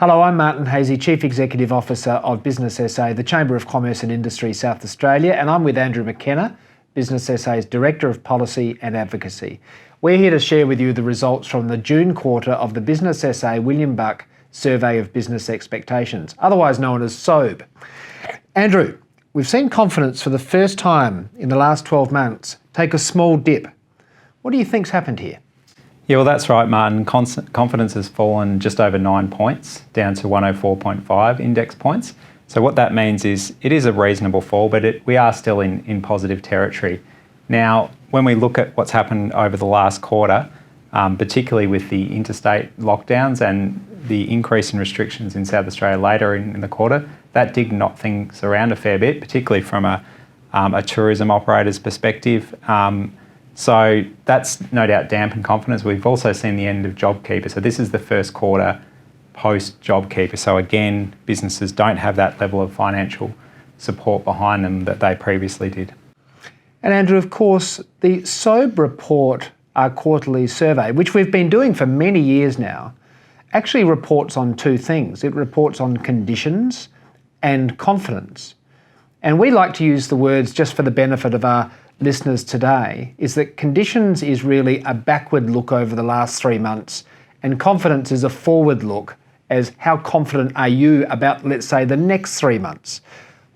Hello, I'm Martin Hazy, Chief Executive Officer of Business SA, the Chamber of Commerce and Industry South Australia, and I'm with Andrew McKenna, Business SA's Director of Policy and Advocacy. We're here to share with you the results from the June quarter of the Business SA William Buck Survey of Business Expectations, otherwise known as SOAB. Andrew, we've seen confidence for the first time in the last 12 months take a small dip. What do you think's happened here? Yeah, well, that's right, Martin. Confidence has fallen just over 9 points, down to 104.5 index points. So what that means is it is a reasonable fall, but we are still in positive territory. Now, when we look at what's happened over the last quarter, particularly with the interstate lockdowns and the increase in restrictions in South Australia later in the quarter, that did knock things around a fair bit, particularly from a tourism operator's perspective. So that's no doubt dampened confidence. We've also seen the end of JobKeeper. So this is the first quarter post JobKeeper. So again, businesses don't have that level of financial support behind them that they previously did. And Andrew, of course, the SOAB report, our quarterly survey, which we've been doing for many years now, actually reports on two things. It reports on conditions and confidence. And we like to use the words, just for the benefit of our listeners today, is that conditions is really a backward look over the last 3 months, and confidence is a forward look as how confident are you about, let's say, the next 3 months.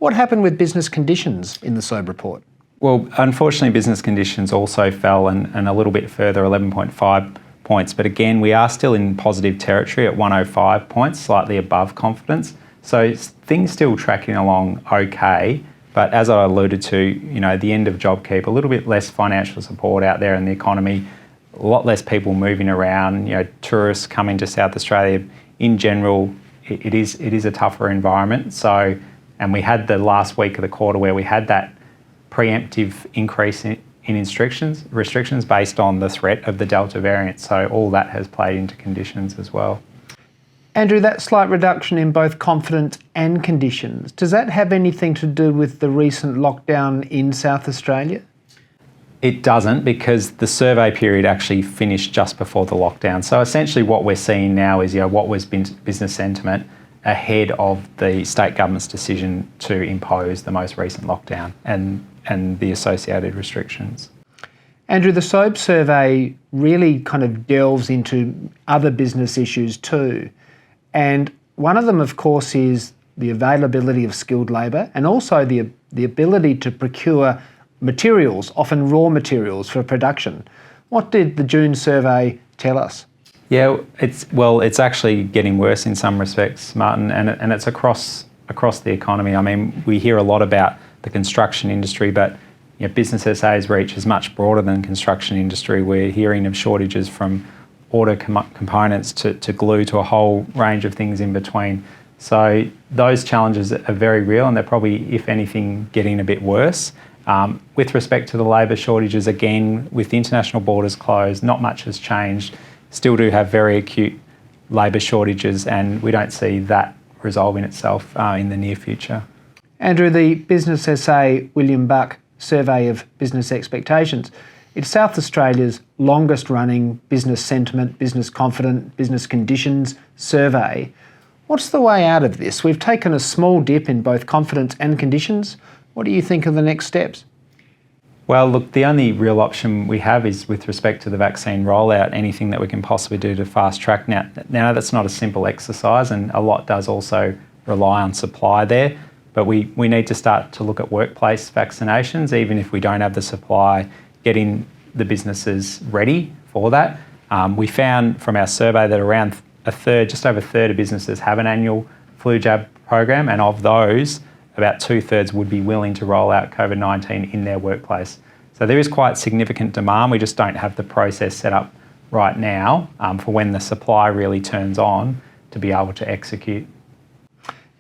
What happened with business conditions in the SOAB report? Well, unfortunately, business conditions also fell and a little bit further, 11.5 points. But again, we are still in positive territory at 105 points, slightly above confidence. So things still tracking along okay. But as I alluded to, the end of JobKeeper, a little bit less financial support out there in the economy, a lot less people moving around, tourists coming to South Australia. In general, it is a tougher environment. So, and we had the last week of the quarter where we had that pre-emptive increase in restrictions based on the threat of the Delta variant. So all that has played into conditions as well. Andrew, that slight reduction in both confidence and conditions, does that have anything to do with the recent lockdown in South Australia? It doesn't, because the survey period actually finished just before the lockdown. So essentially what we're seeing now is what was business sentiment ahead of the state government's decision to impose the most recent lockdown and the associated restrictions. Andrew, the SOAB survey really kind of delves into other business issues too. And one of them, of course, is the availability of skilled labour and also the ability to procure materials, often raw materials for production. What did the June survey tell us? Yeah, it's actually getting worse in some respects, Martin, and it's across the economy. I mean, we hear a lot about the construction industry, but Business SA's reach is much broader than construction industry. We're hearing of shortages from auto components to glue to a whole range of things in between. So those challenges are very real, and they're probably, if anything, getting a bit worse. With respect to the labour shortages, again, with international borders closed, not much has changed. Still do have very acute labour shortages, and we don't see that resolving itself in the near future. Andrew, the Business SA William Buck Survey of Business Expectations, it's South Australia's longest running business sentiment, business confidence, business conditions survey. What's the way out of this? We've taken a small dip in both confidence and conditions. What do you think of the next steps? Well, look, the only real option we have is with respect to the vaccine rollout, anything that we can possibly do to fast track. Now that's not a simple exercise, and a lot does also rely on supply there. But we need to start to look at workplace vaccinations, even if we don't have the supply, getting the businesses ready for that. We found from our survey that around just over a third of businesses have an annual flu jab program, and of those, about 2/3 would be willing to roll out COVID-19 in their workplace. So there is quite significant demand. We just don't have the process set up right now for when the supply really turns on to be able to execute.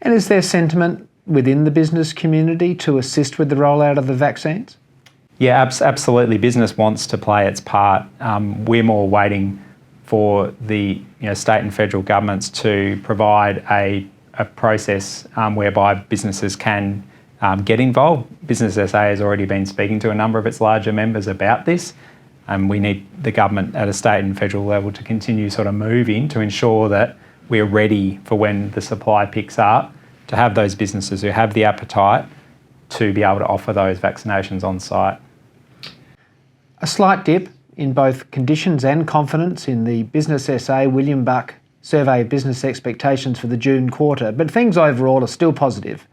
And is there sentiment within the business community to assist with the rollout of the vaccines? Yeah, absolutely. Business wants to play its part. We're more waiting for the state and federal governments to provide a process whereby businesses can get involved. Business SA has already been speaking to a number of its larger members about this. We need the government at a state and federal level to continue sort of moving to ensure that we're ready for when the supply picks up to have those businesses who have the appetite to be able to offer those vaccinations on site. A slight dip in both conditions and confidence in the Business SA William Buck Survey of Business Expectations for the June quarter, but things overall are still positive.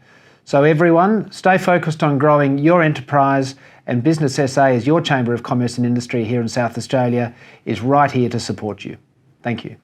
So everyone, stay focused on growing your enterprise, and Business SA, as your Chamber of Commerce and Industry here in South Australia, is right here to support you. Thank you.